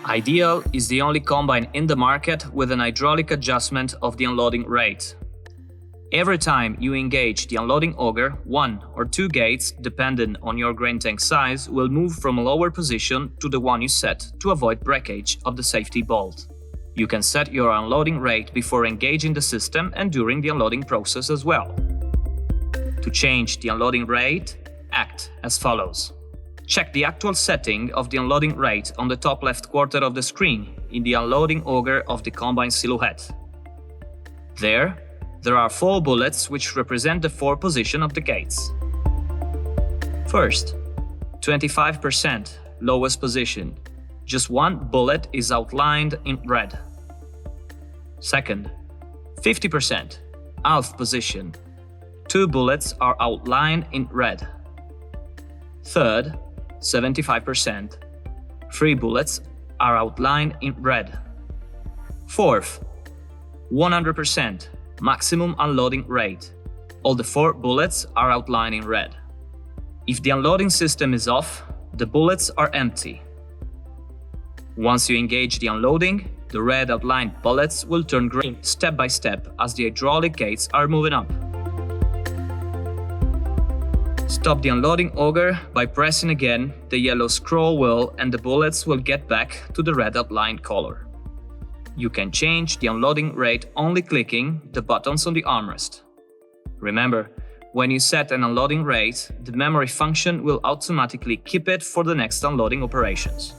Ideal is the only combine in the market with an hydraulic adjustment of the unloading rate. Every time you engage the unloading auger, 1 or 2 gates, depending on your grain tank size, will move from a lower position to the one you set to avoid breakage of the safety bolt. You can set your unloading rate before engaging the system and during the unloading process as well. To change the unloading rate, act as follows. Check the actual setting of the unloading rate on the top left quarter of the screen in the unloading auger of the combine silhouette. There are 4 bullets which represent the 4 positions of the gates. First, 25%, lowest position. Just 1 bullet is outlined in red. Second, 50%, half position. 2 bullets are outlined in red. Third, 75%. 3 bullets are outlined in red. Fourth, 100%, maximum unloading rate. All the 4 bullets are outlined in red. If the unloading system is off, the bullets are empty. Once you engage the unloading, the red outlined bullets will turn green step by step as the hydraulic gates are moving up. Stop the unloading auger by pressing again the yellow scroll wheel and the bullets will get back to the red outlined color. You can change the unloading rate only clicking the buttons on the armrest. Remember, when you set an unloading rate, the memory function will automatically keep it for the next unloading operations.